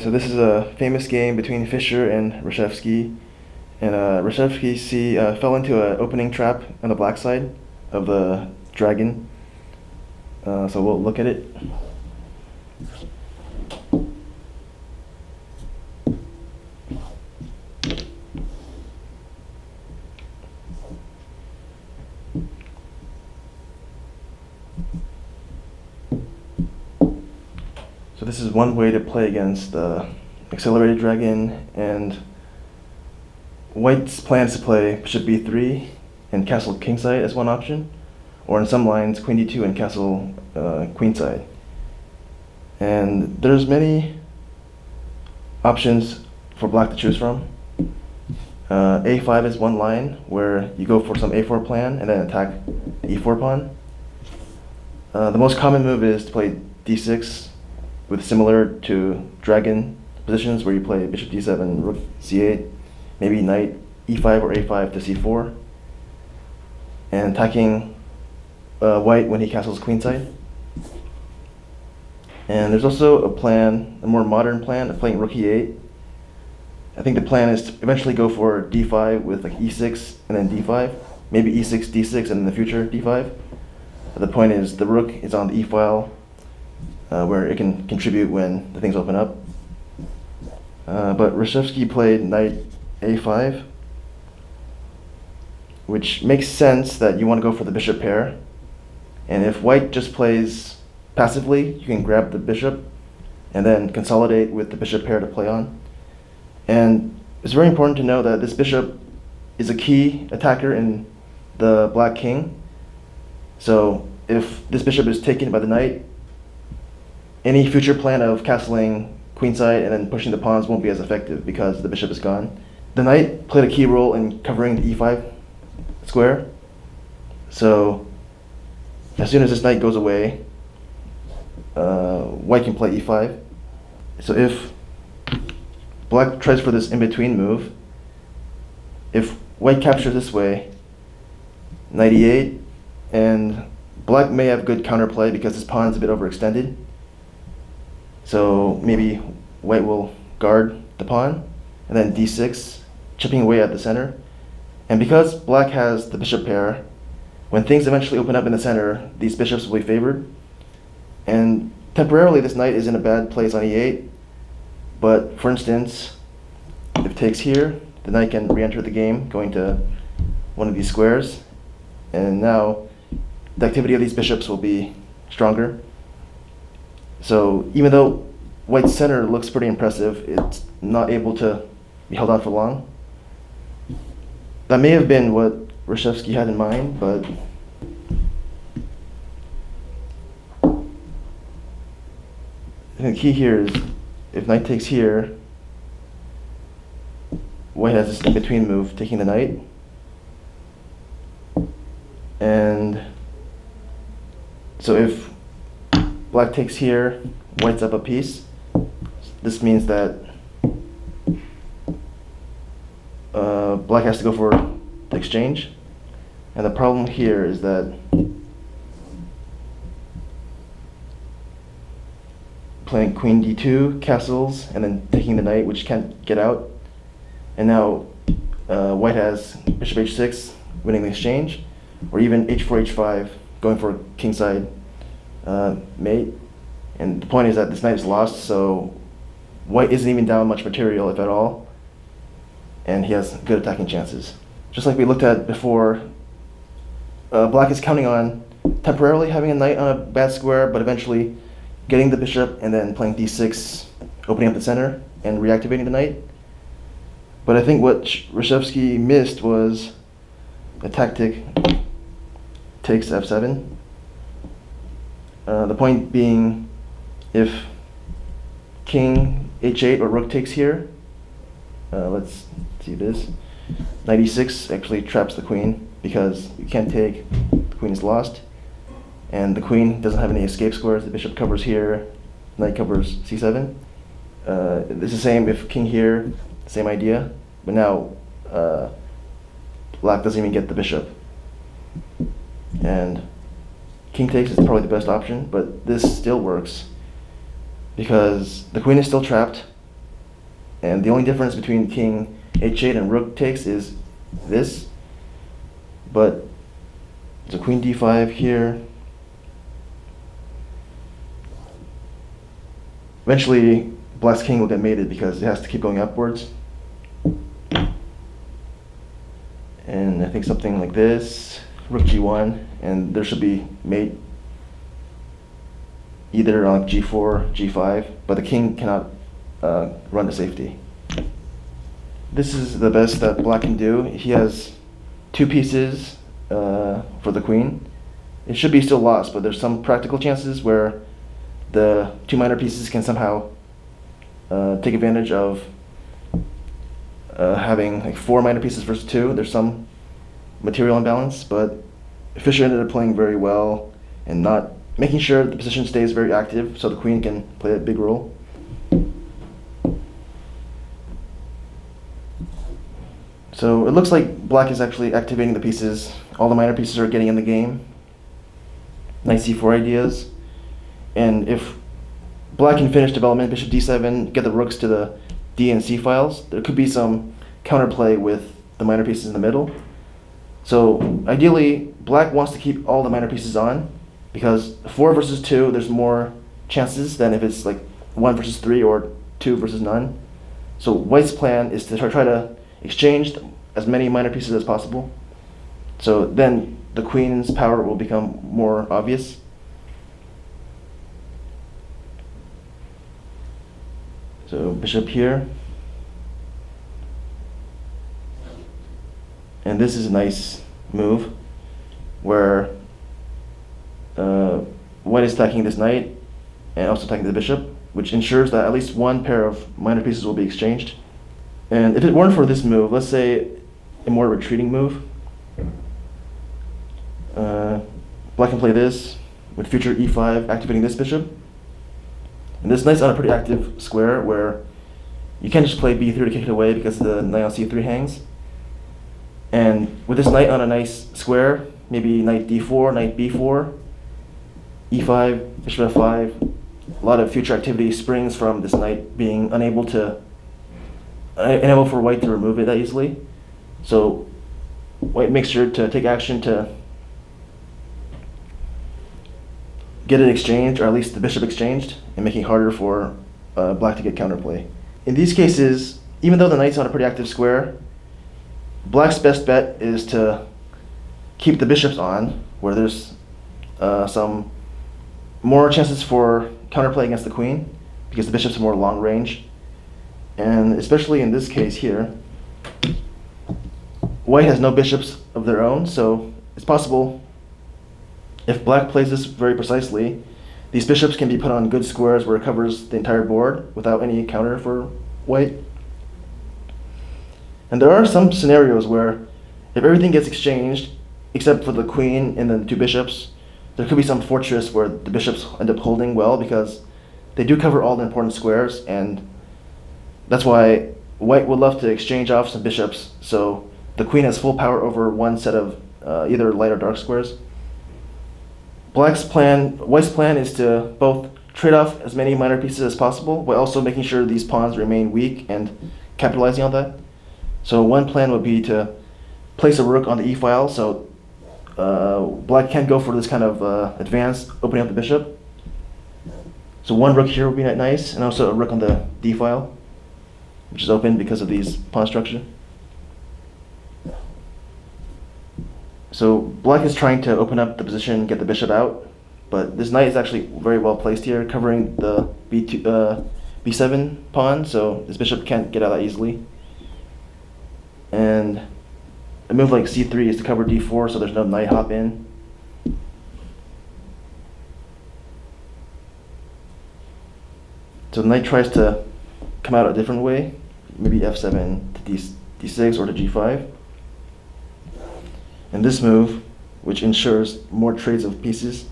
So this is a famous game between Fischer and Reshevsky. And Reshevsky fell into an opening trap on the black side of the dragon. So we'll look at it. So this is one way to play against the accelerated dragon, and White's plans to play bishop b3 and castle kingside as one option, or in some lines queen d2 and castle queenside. And there's many options for black to choose from. a5 is one line where you go for some a4 plan and then attack the e4 pawn. The most common move is to play d6, with similar to dragon positions where you play bishop d7, rook c8, maybe knight e5 or a5 to c4, and attacking white when he castles queenside. And there's also a plan, a more modern plan of playing rook e8. I think the plan is to eventually go for d5 with like e6 and then d5, maybe e6, d6, and in the future d5. But the point is the rook is on the e file, where it can contribute when the things open up. But Reshevsky played knight a5, which makes sense that you want to go for the bishop pair. And if white just plays passively, you can grab the bishop and then consolidate with the bishop pair to play on. And it's very important to know that this bishop is a key attacker in the black king. So if this bishop is taken by the knight, any future plan of castling queenside and then pushing the pawns won't be as effective because the bishop is gone. The knight played a key role in covering the e5 square. So as soon as this knight goes away, white can play e5. So if black tries for this in-between move, if white captures this way, knight e8, and black may have good counterplay because his pawn's a bit overextended. So maybe white will guard the pawn, and then d6, chipping away at the center. And because black has the bishop pair, when things eventually open up in the center, these bishops will be favored. And temporarily this knight is in a bad place on e8, but for instance, if takes here, the knight can re-enter the game, going to one of these squares, and now the activity of these bishops will be stronger. So even though white's center looks pretty impressive, it's not able to be held on for long. That may have been what Reshevsky had in mind, but I think the key here is if knight takes here, white has this in-between move, taking the knight. And so if black takes here, white's up a piece. This means that black has to go for the exchange. And the problem here is that playing queen d2 castles and then taking the knight, which can't get out. And now white has bishop h6, winning the exchange, or even h4, h5, going for kingside mate. And the point is that this knight is lost, so white isn't even down much material, if at all, and he has good attacking chances. Just like we looked at before, black is counting on temporarily having a knight on a bad square, but eventually getting the bishop and then playing d6, opening up the center and reactivating the knight. But I think what Reshevsky missed was a tactic takes f7. The point being, if king h8 or rook takes here, let's see this, knight e6 actually traps the queen because you can't take, the queen is lost, and the queen doesn't have any escape squares. The bishop covers here, knight covers c7. It's the same if king here, same idea, but now black doesn't even get the bishop. And king takes is probably the best option, but this still works because the queen is still trapped, And the only difference between king h8 and rook takes is this. But there's a queen d5 here. Eventually, black's king will get mated because it has to keep going upwards. And I think something like this, rook g1, and there should be mate either on g4, g5, but the king cannot run to safety. This is the best that black can do. He has 2 pieces for the queen. It should be still lost, but there's some practical chances where the 2 minor pieces can somehow take advantage of having like 4 minor pieces versus 2. There's some material imbalance, but Fischer ended up playing very well and not making sure the position stays very active so the queen can play a big role. So it looks like black is actually activating the pieces. All the minor pieces are getting in the game. Nice c4 ideas. And if black can finish development, bishop d7, get the rooks to the d and c files, there could be some counterplay with the minor pieces in the middle. So ideally, black wants to keep all the minor pieces on, because 4 versus 2, there's more chances than if it's like 1 versus 3 or 2 versus none. So white's plan is to try to exchange as many minor pieces as possible. So then the queen's power will become more obvious. So bishop here. And this is a nice move where white is attacking this knight and also attacking the bishop, which ensures that at least one pair of minor pieces will be exchanged. And if it weren't for this move, let's say a more retreating move, black can play this with future e5, activating this bishop. And this knight's on a pretty active square where you can't just play b3 to kick it away because the knight on c3 hangs. And with this knight on a nice square, maybe knight d4, knight b4, e5, bishop f5, a lot of future activity springs from this knight being unable for white to remove it that easily. So white makes sure to take action to get it exchanged, or at least the bishop exchanged, and making it harder for black to get counterplay. In these cases, even though the knight's on a pretty active square, black's best bet is to keep the bishops on, where there's some more chances for counterplay against the queen, because the bishops are more long range. And especially in this case here, white has no bishops of their own, so it's possible, if black plays this very precisely, these bishops can be put on good squares where it covers the entire board without any counter for white. And there are some scenarios where if everything gets exchanged, except for the queen and then the 2 bishops, there could be some fortress where the bishops end up holding well because they do cover all the important squares, and that's why white would love to exchange off some bishops so the queen has full power over one set of either light or dark squares. White's plan is to both trade off as many minor pieces as possible while also making sure these pawns remain weak and capitalizing on that. So one plan would be to place a rook on the e-file, so black can't go for this kind of advance, opening up the bishop. So one rook here would be nice, and also a rook on the d-file, which is open because of these pawn structure. So black is trying to open up the position, get the bishop out, but this knight is actually very well placed here, covering the b7 pawn, so this bishop can't get out that easily. And a move like c3 is to cover d4 so there's no knight hop in. So the knight tries to come out a different way, maybe f7 to d6 or to g5. And this move, which ensures more trades of pieces.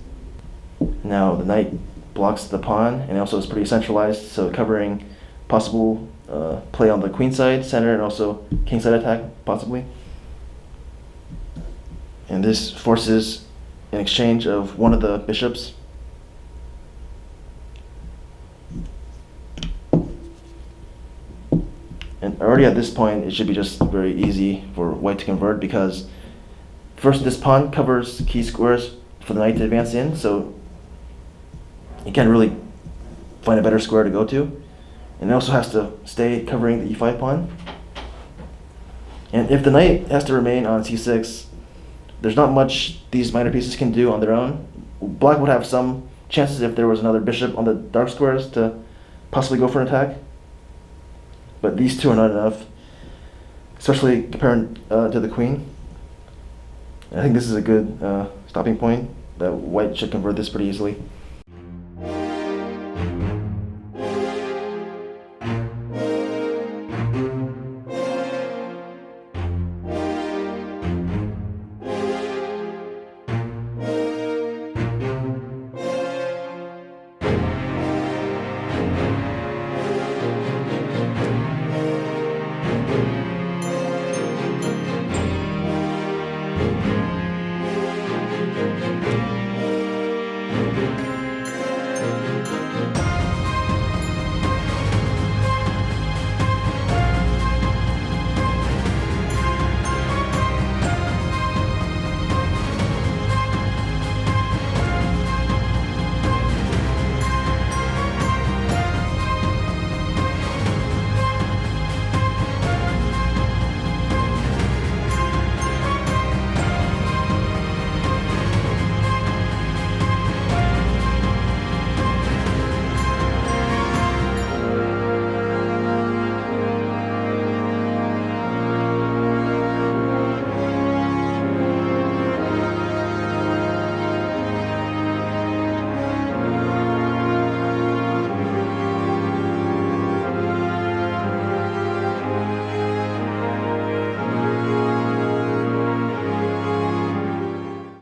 Now the knight blocks the pawn and also is pretty centralized, so covering possible play on the queen side, center, and also king side attack, possibly. And this forces an exchange of one of the bishops. already at this point, it should be just very easy for white to convert, because first, this pawn covers key squares for the knight to advance in, so you can't really find a better square to go to. And it also has to stay covering the e5 pawn. And if the knight has to remain on c6, there's not much these minor pieces can do on their own. Black would have some chances if there was another bishop on the dark squares to possibly go for an attack. But these two are not enough, especially comparing to the queen. I think this is a good stopping point, that white should convert this pretty easily.